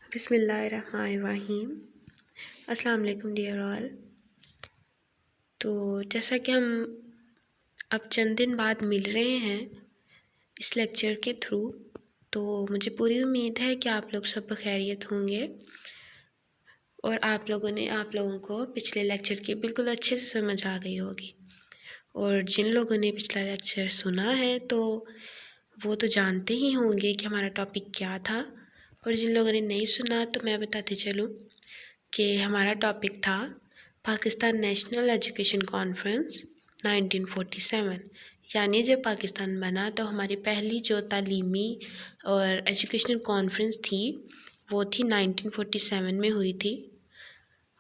बिस्मिल्लाहिर्रहमानिर्रहीम। अस्सलाम वालेकुम डियर ऑल। तो जैसा कि हम अब चंद दिन बाद मिल रहे हैं इस लेक्चर के थ्रू, तो मुझे पूरी उम्मीद है कि आप लोग सब खैरियत होंगे और आप लोगों को पिछले लेक्चर की बिल्कुल अच्छे से समझ आ गई होगी। और जिन लोगों ने पिछला लेक्चर सुना है तो वो तो जानते ही होंगे कि हमारा टॉपिक क्या था, और जिन लोगों ने नहीं सुना तो मैं बताती चलूँ कि हमारा टॉपिक था पाकिस्तान नेशनल एजुकेशन कॉन्फ्रेंस 1947। यानी जब पाकिस्तान बना तो हमारी पहली जो तालीमी और एजुकेशनल कॉन्फ्रेंस थी वो थी 1947 में हुई थी।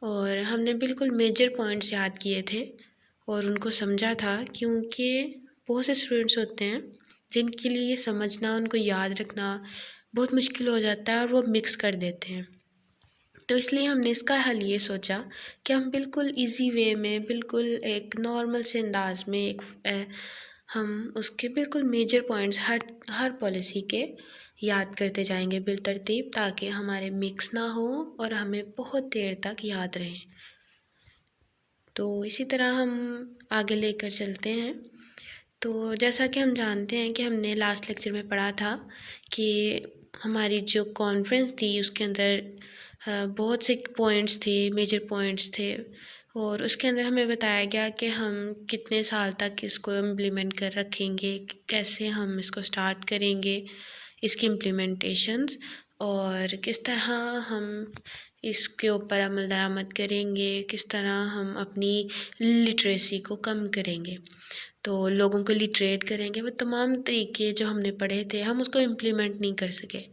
और हमने बिल्कुल मेजर पॉइंट्स याद किए थे और उनको समझा था, क्योंकि बहुत से स्टूडेंट्स होते हैं जिनके लिए ये समझना, उनको याद रखना बहुत मुश्किल हो जाता है और वो मिक्स कर देते हैं। तो इसलिए हमने इसका हल ये सोचा कि हम बिल्कुल इजी वे में, बिल्कुल एक नॉर्मल से अंदाज में हम उसके बिल्कुल मेजर पॉइंट्स हर पॉलिसी के याद करते जाएंगे बिलतरतीब, ताकि हमारे मिक्स ना हो और हमें बहुत देर तक याद रहे। तो इसी तरह हम आगे लेकर चलते हैं। तो जैसा कि हम जानते हैं कि हमने लास्ट लेक्चर में पढ़ा था कि हमारी जो कॉन्फ्रेंस थी उसके अंदर बहुत से पॉइंट्स थे, मेजर पॉइंट्स थे, और उसके अंदर हमें बताया गया कि हम कितने साल तक इसको इम्प्लीमेंट कर रखेंगे, कैसे हम इसको स्टार्ट करेंगे, इसकी इम्प्लीमेंटेशंस, और किस तरह हम इसके ऊपर अमल दरामद करेंगे, किस तरह हम अपनी लिटरेसी को कम करेंगे, तो लोगों को लिटरेट करेंगे। वो तमाम तरीके जो हमने पढ़े थे हम उसको इम्प्लीमेंट नहीं कर सके।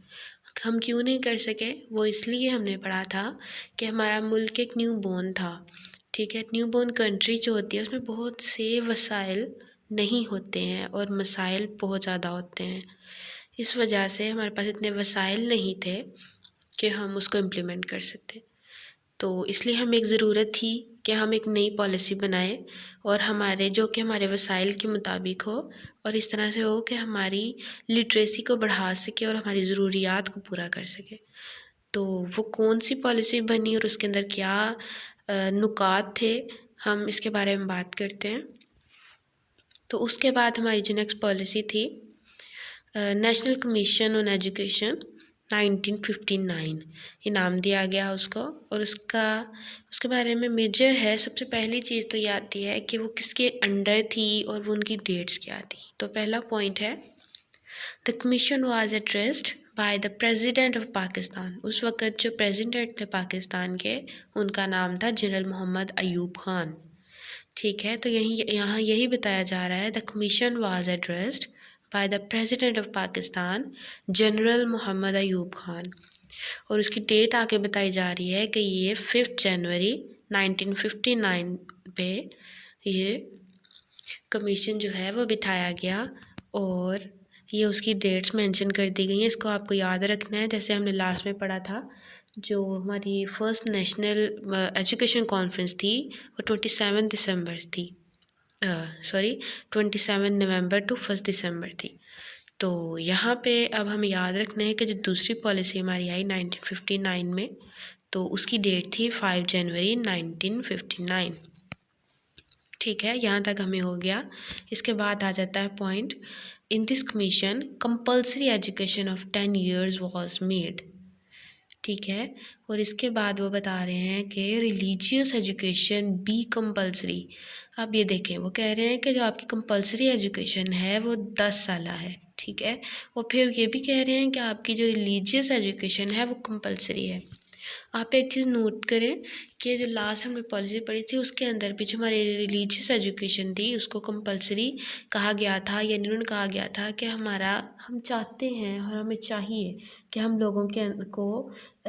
हम क्यों नहीं कर सके? वो इसलिए हमने पढ़ा था कि हमारा मुल्क एक न्यू बॉर्न था। ठीक है, न्यू बॉर्न कंट्री जो होती है उसमें बहुत से वसाइल नहीं होते हैं और मसाइल बहुत ज़्यादा होते हैं। इस वजह से हमारे पास इतने वसाइल नहीं थे कि हम उसको इम्प्लीमेंट कर सकते। तो इसलिए हमें एक ज़रूरत थी कि हम एक नई पॉलिसी बनाएं और हमारे वसाइल के मुताबिक हो, और इस तरह से हो कि हमारी लिटरेसी को बढ़ा सके और हमारी ज़रूरियात को पूरा कर सके। तो वो कौन सी पॉलिसी बनी और उसके अंदर क्या नुकात थे, हम इसके बारे में बात करते हैं। तो उसके बाद हमारी जो नेक्स्ट पॉलिसी थी नेशनल कमीशन ऑन एजुकेशन 1959, ये नाम दिया गया उसको। और उसके बारे में मेजर है, सबसे पहली चीज़ तो ये आती है कि वो किसके अंडर थी और वो उनकी डेट्स क्या थी। तो पहला पॉइंट है the commission was addressed by the president of Pakistan. उस वक़्त जो प्रेसिडेंट थे पाकिस्तान के, उनका नाम था जनरल मोहम्मद अयूब ख़ान। ठीक है, तो यहाँ यही बताया जा रहा है the commission was addressed by the president of Pakistan general Mohammad Ayub Khan. और उसकी डेट आके बताई जा रही है कि ये 5 जनवरी 1959 पे ये कमीशन जो है वो बिठाया गया, और ये उसकी डेट्स मेंशन कर दी गई हैं। इसको आपको याद रखना है। जैसे हमने लास्ट में पढ़ा था, जो हमारी फर्स्ट नेशनल एजुकेशन कॉन्फ्रेंस थी वो 27 दिसंबर थी, 27 नवंबर टू 1 दिसंबर थी। तो यहाँ पे अब हमें याद रखना है कि जो दूसरी पॉलिसी हमारी आई 1959 में, तो उसकी डेट थी 5 जनवरी 1959। ठीक है, यहाँ तक हमें हो गया। इसके बाद आ जाता है point in this commission compulsory education of 10 years was made. ठीक है, और इसके बाद वो बता रहे हैं कि रिलीजियस एजुकेशन बी कंपल्सरी। अब ये देखें, वो कह रहे हैं कि जो आपकी कंपल्सरी एजुकेशन है वो 10 साल है। ठीक है, और फिर ये भी कह रहे हैं कि आपकी जो रिलीजियस एजुकेशन है वो कंपल्सरी है। आप एक चीज़ नोट करें कि जो लास्ट हमने पॉलिसी पढ़ी थी उसके अंदर भी जो हमारी रिलीजियस एजुकेशन थी उसको कंपलसरी कहा गया था, यानी उन्होंने कहा गया था कि हम चाहते हैं और हमें चाहिए कि हम लोगों को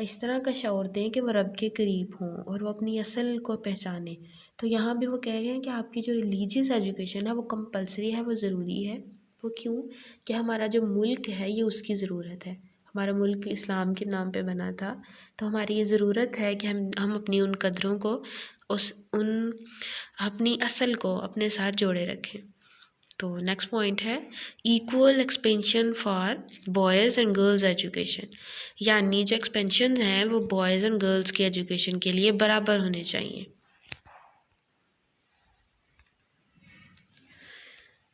इस तरह का शऊर दें कि वो रब के करीब हों और वो अपनी असल को पहचानें। तो यहाँ भी वो कह रहे हैं कि आपकी जो रिलीजियस एजुकेशन है वो कंपलसरी है, वो ज़रूरी है। वो क्यों? कि हमारा जो मुल्क है ये उसकी ज़रूरत है। हमारा मुल्क इस्लाम के नाम पे बना था, तो हमारी ये ज़रूरत है कि हम अपनी उन कदरों को अपनी असल को अपने साथ जोड़े रखें। तो नेक्स्ट पॉइंट है equal expansion for boys and girls education, यानी जो एक्सपेंशन हैं वो बॉयज़ एंड गर्ल्स की एजुकेशन के लिए बराबर होने चाहिए।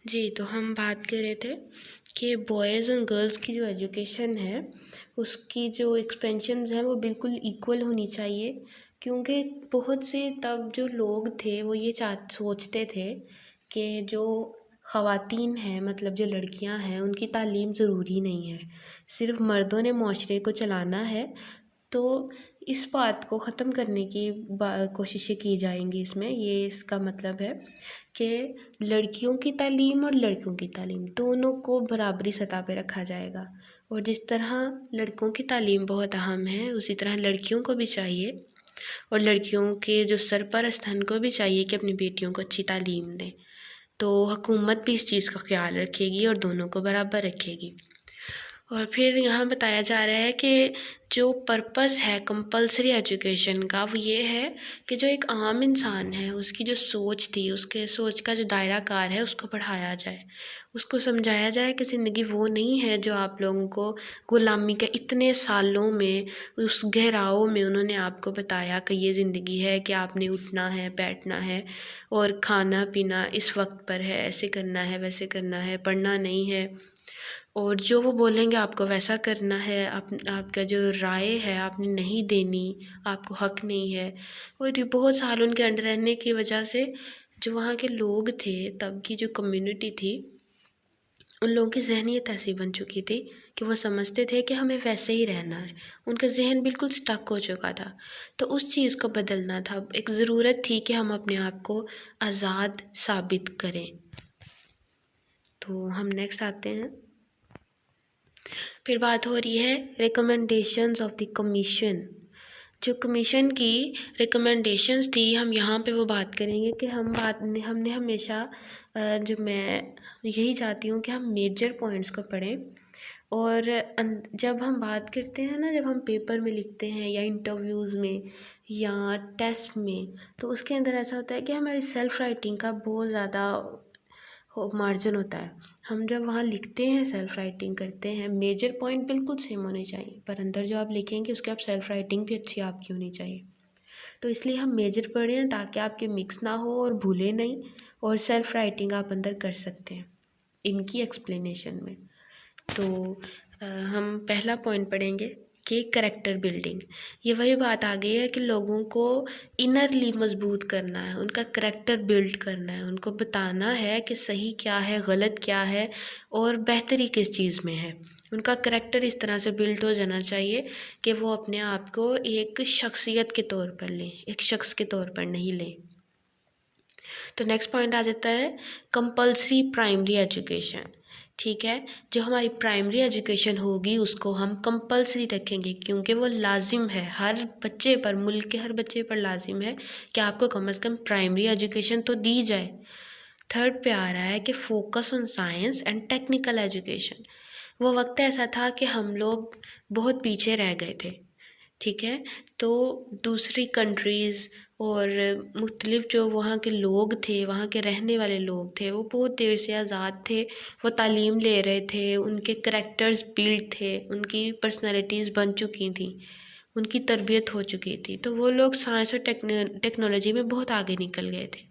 जी, तो हम बात कर रहे थे कि बॉयज़ एंड गर्ल्स की जो एजुकेशन है उसकी जो एक्सपेंशंस हैं वो बिल्कुल इक्वल होनी चाहिए, क्योंकि बहुत से तब जो लोग थे वो ये सोचते थे कि जो ख़वातीन हैं, मतलब जो लड़कियां हैं, उनकी तालीम ज़रूरी नहीं है, सिर्फ मर्दों ने माशरे को चलाना है। तो इस बात को ख़त्म करने की कोशिशें की जाएंगी इसमें। ये इसका मतलब है कि लड़कियों की तालीम और लड़कों की तालीम दोनों को बराबरी सतह पे रखा जाएगा, और जिस तरह लड़कों की तालीम बहुत अहम है उसी तरह लड़कियों को भी चाहिए, और लड़कियों के जो सरपरस्त हैं उनको भी चाहिए कि अपनी बेटियों को अच्छी तालीम दें। तो हुकूमत भी इस चीज़ का ख्याल रखेगी और दोनों को बराबर रखेगी। और फिर यहाँ बताया जा रहा है कि जो पर्पस है कंपलसरी एजुकेशन का वो ये है कि जो एक आम इंसान है उसकी जो सोच थी, उसके सोच का जो दायरा कार है उसको बढ़ाया जाए, उसको समझाया जाए कि ज़िंदगी वो नहीं है जो आप लोगों को ग़ुलामी के इतने सालों में उस गहराव में उन्होंने आपको बताया कि ये ज़िंदगी है कि आपने उठना है, बैठना है और खाना पीना इस वक्त पर है, ऐसे करना है, वैसे करना है, पढ़ना नहीं है, और जो वो बोलेंगे आपको वैसा करना है। आपका जो राय है आपने नहीं देनी, आपको हक नहीं है। और ये बहुत साल उनके अंडर रहने की वजह से जो वहाँ के लोग थे, तब की जो कम्युनिटी थी, उन लोगों की ज़हनियत ऐसी बन चुकी थी कि वो समझते थे कि हमें वैसे ही रहना है। उनका जहन बिल्कुल स्टक हो चुका था। तो उस चीज़ को बदलना था, एक ज़रूरत थी कि हम अपने आप को आज़ाद साबित करें। तो हम नेक्स्ट आते हैं। फिर बात हो रही है रिकमेंडेशंस ऑफ द कमीशन। जो कमीशन की रिकमेंडेशंस थी, हम यहाँ पे वो बात करेंगे कि हमने हमेशा जो मैं यही चाहती हूँ कि हम मेजर पॉइंट्स को पढ़ें। और जब हम बात करते हैं ना, जब हम पेपर में लिखते हैं या इंटरव्यूज़ में या टेस्ट में, तो उसके अंदर ऐसा होता है कि हमारी सेल्फ राइटिंग का बहुत ज़्यादा मार्जिन होता है। हम जब वहाँ लिखते हैं, सेल्फ राइटिंग करते हैं, मेजर पॉइंट बिल्कुल सेम होने चाहिए, पर अंदर जो आप लिखेंगे उसके आप सेल्फ राइटिंग भी अच्छी आपकी होनी चाहिए। तो इसलिए हम मेजर पढ़ें ताकि आपके मिक्स ना हो और भूले नहीं, और सेल्फ राइटिंग आप अंदर कर सकते हैं इनकी एक्सप्लेनेशन में। तो हम पहला पॉइंट पढ़ेंगे कि करेक्टर बिल्डिंग। ये वही बात आ गई है कि लोगों को इनरली मजबूत करना है, उनका करेक्टर बिल्ड करना है, उनको बताना है कि सही क्या है, गलत क्या है और बेहतरी किस चीज़ में है। उनका करेक्टर इस तरह से बिल्ड हो जाना चाहिए कि वो अपने आप को एक शख्सियत के तौर पर लें, एक शख्स के तौर पर नहीं लें। तो नेक्स्ट पॉइंट आ जाता है कंपल्सरी प्राइमरी एजुकेशन। ठीक है, जो हमारी प्राइमरी एजुकेशन होगी उसको हम कंपल्सरी रखेंगे, क्योंकि वो लाजिम है हर बच्चे पर, मुल्क के हर बच्चे पर लाजिम है कि आपको कम से कम प्राइमरी एजुकेशन तो दी जाए। थर्ड पे आ रहा है कि focus on science and technical education. वो वक्त ऐसा था कि हम लोग बहुत पीछे रह गए थे। ठीक है, तो दूसरी कंट्रीज़ और मुख्तलिफ जो वहाँ के लोग थे, वहाँ के रहने वाले लोग थे, वो बहुत देर से आज़ाद थे, वो तालीम ले रहे थे, उनके करैक्टर्स बिल्ड थे, उनकी पर्सनैलिटीज़ बन चुकी थी, उनकी तरबियत हो चुकी थी। तो वो लोग साइंस और टेक्नोलॉजी में बहुत आगे निकल गए थे,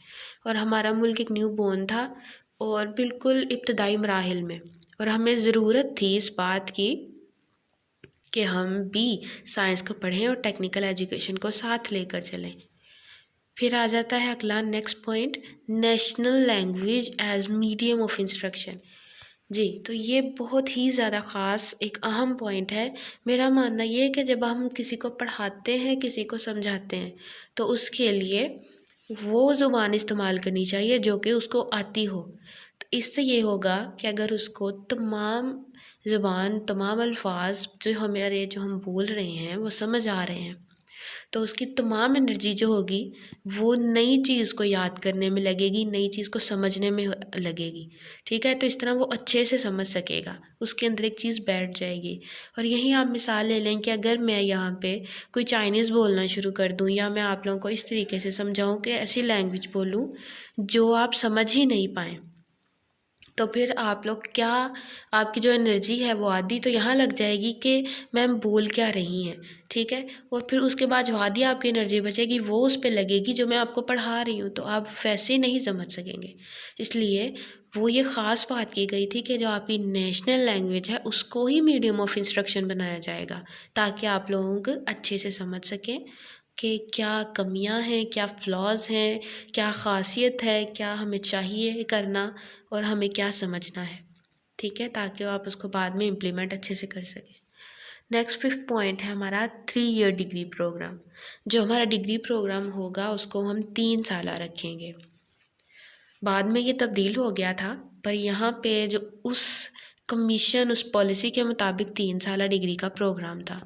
और हमारा मुल्क एक न्यू बॉर्न था और बिल्कुल इब्तदाई मराहिल में, और हमें ज़रूरत थी इस बात की कि हम भी साइंस को पढ़ें और टेक्निकल एजुकेशन को साथ लेकर चलें। फिर आ जाता है अगला next point, national language as medium of instruction. जी, तो ये बहुत ही ज़्यादा ख़ास एक अहम पॉइंट है। मेरा मानना ये है कि जब हम किसी को पढ़ाते हैं, किसी को समझाते हैं, तो उसके लिए वो ज़ुबान इस्तेमाल करनी चाहिए जो कि उसको आती हो। तो इससे ये होगा कि अगर उसको तमाम ज़ुबान, तमाम अल्फाज जो हम बोल रहे हैं वो समझ आ रहे हैं, तो उसकी तमाम एनर्जी जो होगी वो नई चीज़ को याद करने में लगेगी, नई चीज़ को समझने में लगेगी। ठीक है, तो इस तरह वो अच्छे से समझ सकेगा, उसके अंदर एक चीज़ बैठ जाएगी। और यहीं आप मिसाल ले लें कि अगर मैं यहाँ पे कोई चाइनीज़ बोलना शुरू कर दूँ, या मैं आप लोगों को इस तरीके से समझाऊँ कि ऐसी लैंग्वेज बोलूँ जो आप समझ ही नहीं पाएँ, तो फिर आप लोग क्या, आपकी जो एनर्जी है वो आधी तो यहाँ लग जाएगी कि मैम बोल क्या रही हैं, ठीक है। और फिर उसके बाद जो आधी आपकी एनर्जी बचेगी वो उस पर लगेगी जो मैं आपको पढ़ा रही हूँ, तो आप वैसे नहीं समझ सकेंगे। इसलिए वो ये ख़ास बात की गई थी कि जो आपकी नेशनल लैंग्वेज है उसको ही मीडियम ऑफ इंस्ट्रक्शन बनाया जाएगा, ताकि आप लोग अच्छे से समझ सकें कि क्या कमियां हैं, क्या फ्लॉज हैं, क्या ख़ासियत है, क्या हमें चाहिए करना और हमें क्या समझना है, ठीक है, ताकि आप उसको बाद में इम्प्लीमेंट अच्छे से कर सकें। नेक्स्ट 5th पॉइंट है हमारा 3 ईयर डिग्री प्रोग्राम। जो हमारा डिग्री प्रोग्राम होगा उसको हम 3 साल रखेंगे। बाद में ये तब्दील हो गया था, पर यहाँ पे जो उस कमीशन उस पॉलिसी के मुताबिक 3 साल डिग्री का प्रोग्राम था।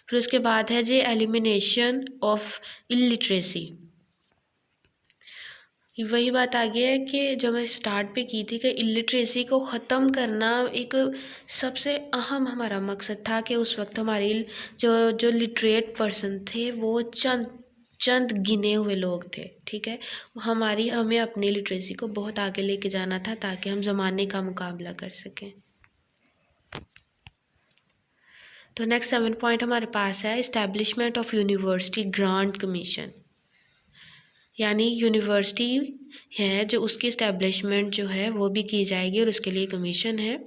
फिर उसके बाद है जी एलिमिनेशन ऑफ इलिटरेसी। वही बात आ गई है कि जो मैं स्टार्ट पे की थी कि इलिटरेसी को ख़त्म करना एक सबसे अहम हमारा मकसद था, कि उस वक्त हमारे जो जो लिटरेट पर्सन थे वो चंद चंद गिने हुए लोग थे, ठीक है। हमें अपनी लिटरेसी को बहुत आगे लेके जाना था ताकि हम ज़माने का मुकाबला कर सकें। तो नेक्स्ट 7 पॉइंट हमारे पास है establishment of university grant commission. यानी यूनिवर्सिटी है जो उसकी इस्टेब्लिशमेंट जो है वो भी की जाएगी और उसके लिए कमीशन है।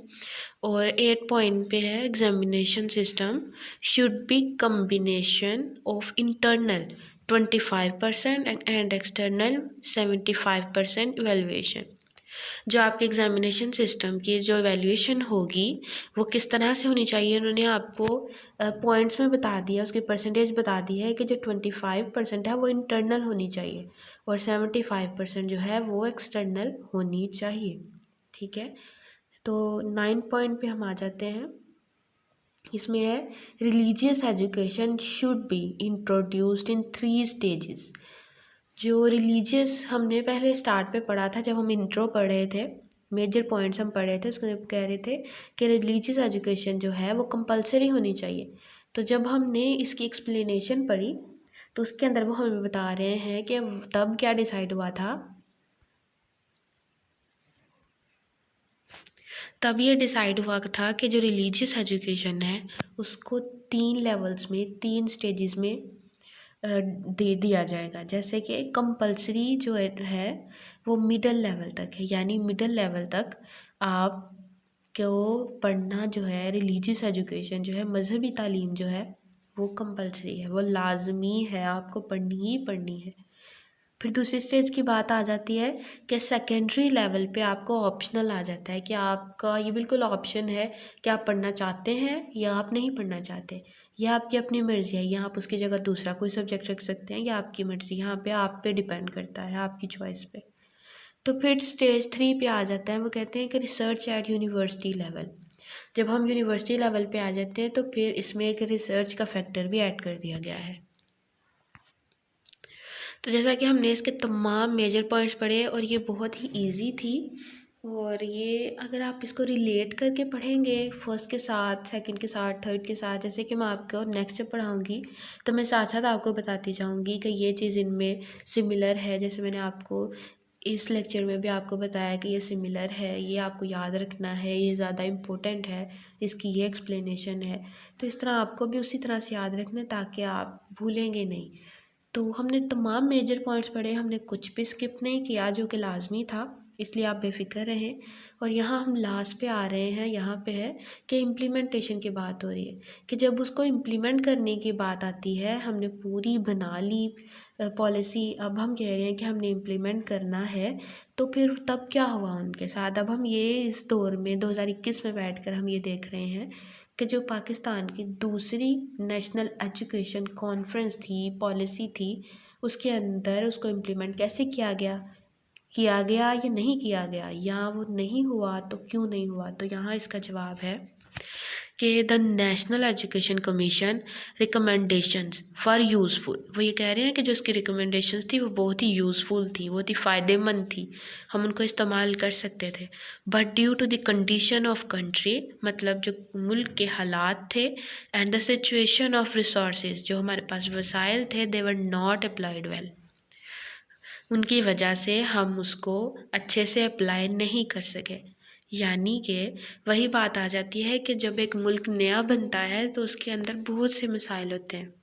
और 8 पॉइंट पे है examination system should be combination of internal 25% and external 75% evaluation. जो आपके एग्जामिनेशन सिस्टम की जो एवेल्यूएशन होगी वो किस तरह से होनी चाहिए, उन्होंने आपको पॉइंट्स में बता दिया, उसकी परसेंटेज बता दी है कि जो 25% है वो इंटरनल होनी चाहिए और 75% जो है वो एक्सटर्नल होनी चाहिए, ठीक है। तो 9 पॉइंट पे हम आ जाते हैं। इसमें है religious education should be introduced in 3 stages. जो रिलीजियस हमने पहले स्टार्ट पे पढ़ा था, जब हम इंट्रो पढ़ रहे थे, मेजर पॉइंट्स हम पढ़ रहे थे, उसको कह रहे थे कि रिलीजियस एजुकेशन जो है वो कंपलसरी होनी चाहिए। तो जब हमने इसकी एक्सप्लेनेशन पढ़ी तो उसके अंदर वो हमें बता रहे हैं कि तब क्या डिसाइड हुआ था। तब ये डिसाइड हुआ था कि जो रिलीजियस एजुकेशन है उसको 3 लेवल्स में 3 स्टेजेस में दे दिया जाएगा। जैसे कि कंपलसरी जो है वो मिडल लेवल तक है, यानी मिडल लेवल तक आप को पढ़ना जो है रिलीजियस एजुकेशन जो है मजहबी तालीम जो है वो कंपलसरी है, वो लाजमी है, आपको पढ़नी ही पढ़नी है। फिर दूसरी स्टेज की बात आ जाती है कि सेकेंडरी लेवल पे आपको ऑप्शनल आ जाता है, कि आपका ये बिल्कुल ऑप्शन है कि आप पढ़ना चाहते हैं या आप नहीं पढ़ना चाहते, यह आपकी अपनी मर्ज़ी है। या आप उसकी जगह दूसरा कोई सब्जेक्ट रख सकते हैं या आपकी मर्ज़ी, यहाँ पे आप पे डिपेंड करता है, आपकी चॉइस पे। तो फिर स्टेज 3 पे आ जाता है, वो कहते हैं कि रिसर्च एट यूनिवर्सिटी लेवल। जब हम यूनिवर्सिटी लेवल पे आ जाते हैं तो फिर इसमें एक रिसर्च का फैक्टर भी ऐड कर दिया गया है। तो जैसा कि हमने इसके तमाम मेजर पॉइंट्स पढ़े और ये बहुत ही इजी थी, और ये अगर आप इसको रिलेट करके पढ़ेंगे फर्स्ट के साथ, सेकंड के साथ, थर्ड के साथ, जैसे कि मैं आपको नेक्स्ट से पढ़ाऊँगी तो मैं साथ साथ आपको बताती जाऊँगी कि ये चीज़ इनमें सिमिलर है। जैसे मैंने आपको इस लेक्चर में भी आपको बताया कि ये सिमिलर है, ये आपको याद रखना है, ये ज़्यादा इम्पोर्टेंट है, इसकी ये एक्सप्लेनेशन है। तो इस तरह आपको भी उसी तरह से याद रखना है ताकि आप भूलेंगे नहीं। तो हमने तमाम मेजर पॉइंट्स पढ़े, हमने कुछ भी स्किप नहीं किया जो कि लाजमी था, इसलिए आप बेफिक्र रहें। और यहाँ हम लास्ट पे आ रहे हैं, यहाँ पे है कि इम्प्लीमेंटेशन की बात हो रही है, कि जब उसको इम्प्लीमेंट करने की बात आती है, हमने पूरी बना ली पॉलिसी, अब हम कह रहे हैं कि हमने इम्प्लीमेंट करना है, तो फिर तब क्या हुआ उनके साथ। अब हम ये इस दौर में 2021 में बैठकर हम ये देख रहे हैं कि जो पाकिस्तान की दूसरी नेशनल एजुकेशन कॉन्फ्रेंस थी, पॉलिसी थी, उसके अंदर उसको इम्प्लीमेंट कैसे किया गया या नहीं किया गया, या वो नहीं हुआ तो क्यों नहीं हुआ। तो यहाँ इसका जवाब है कि the national education commission recommendations for useful. वो ये कह रहे हैं कि जो उसकी रिकमेंडेशंस थी वो बहुत ही यूज़फुल थी, बहुत ही फ़ायदेमंद थी, हम उनको इस्तेमाल कर सकते थे। But due to the condition of country, मतलब जो मुल्क के हालात थे, and the situation of resources, जो हमारे पास वसाइल थे, they were not applied well, उनकी वजह से हम उसको अच्छे से अप्लाई नहीं कर सके। यानी कि वही बात आ जाती है कि जब एक मुल्क नया बनता है तो उसके अंदर बहुत से मसाइल होते हैं।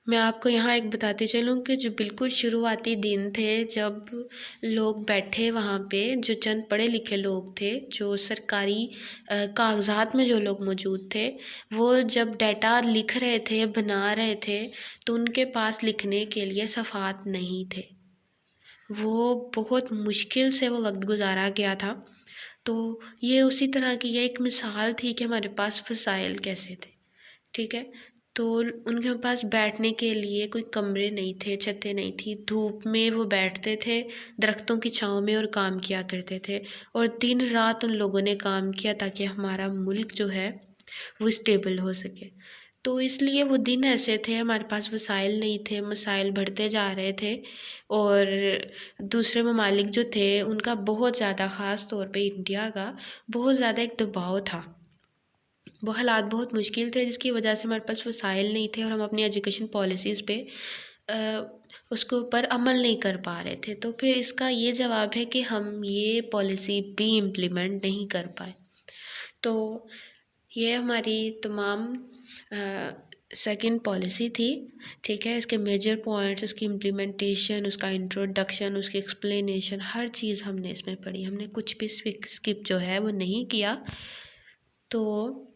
मैं आपको यहाँ एक बताती चलूँ कि जो बिल्कुल शुरुआती दिन थे, जब लोग बैठे वहाँ पे, जो चंद पढ़े लिखे लोग थे, जो सरकारी कागज़ात में जो लोग मौजूद थे, वो जब डाटा लिख रहे थे, बना रहे थे, तो उनके पास लिखने के लिए सफ़ात नहीं थे। वो बहुत मुश्किल से वो वक्त गुजारा गया था। तो ये उसी तरह की ये एक मिसाल थी कि हमारे पास वसाइल कैसे थे। ठीक है, तो उनके पास बैठने के लिए कोई कमरे नहीं थे, छतें नहीं थी, धूप में वो बैठते थे, दरख्तों की छाँव में, और काम किया करते थे। और दिन रात उन लोगों ने काम किया ताकि हमारा मुल्क जो है वो स्टेबल हो सके। तो इसलिए वो दिन ऐसे थे, हमारे पास वसाइल नहीं थे, मसाइल बढ़ते जा रहे थे, और दूसरे ममालिक जो थे उनका बहुत ज़्यादा, ख़ास तौर पे इंडिया का बहुत ज़्यादा एक दबाव था। वो हालात बहुत मुश्किल थे जिसकी वजह से हमारे पास वसाइल नहीं थे और हम अपनी एजुकेशन पॉलिसीज़ पे उसके ऊपर अमल नहीं कर पा रहे थे। तो फिर इसका ये जवाब है कि हम ये पॉलिसी भी इम्प्लीमेंट नहीं कर पाए। तो ये हमारी तमाम सेकंड पॉलिसी थी। ठीक है, इसके मेजर पॉइंट्स, उसकी इम्प्लीमेंटेशन, उसका इंट्रोडक्शन, उसकी एक्सप्लेनेशन, हर चीज़ हमने इसमें पढ़ी। हमने कुछ भी स्किप जो है वो नहीं किया। तो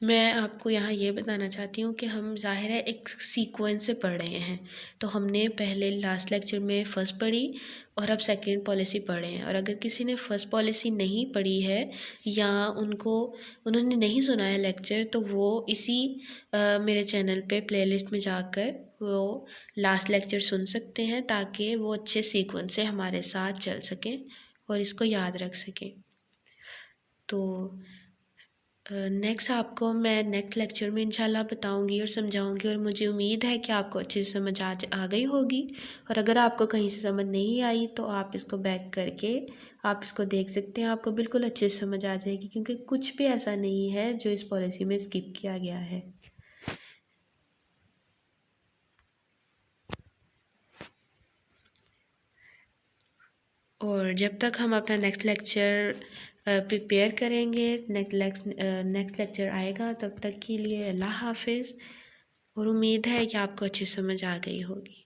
मैं आपको यहाँ ये बताना चाहती हूँ कि हम ज़ाहिर है एक सीक्वेंस से पढ़ रहे हैं। तो हमने पहले लास्ट लेक्चर में फ़र्स्ट पढ़ी और अब सेकंड पॉलिसी पढ़ रहे हैं। और अगर किसी ने फ़र्स्ट पॉलिसी नहीं पढ़ी है या उन्होंने नहीं सुना है लेक्चर, तो वो इसी मेरे चैनल पे प्लेलिस्ट में जाकर वो लास्ट लेक्चर सुन सकते हैं, ताकि वो अच्छे सीक्वेंस से हमारे साथ चल सकें और इसको याद रख सकें। तो नेक्स्ट आपको मैं नेक्स्ट लेक्चर में इंशाल्लाह बताऊंगी और समझाऊंगी, और मुझे उम्मीद है कि आपको अच्छे से समझ आ गई होगी। और अगर आपको कहीं से समझ नहीं आई तो आप इसको बैक करके आप इसको देख सकते हैं, आपको बिल्कुल अच्छे से समझ आ जाएगी, क्योंकि कुछ भी ऐसा नहीं है जो इस पॉलिसी में स्किप किया गया है। और जब तक हम अपना नेक्स्ट लेक्चर प्रिपेयर करेंगे, नेक्स्ट लेक्चर आएगा, तब तक के लिए अल्लाह हाफिज़। और उम्मीद है कि आपको अच्छी समझ आ गई होगी।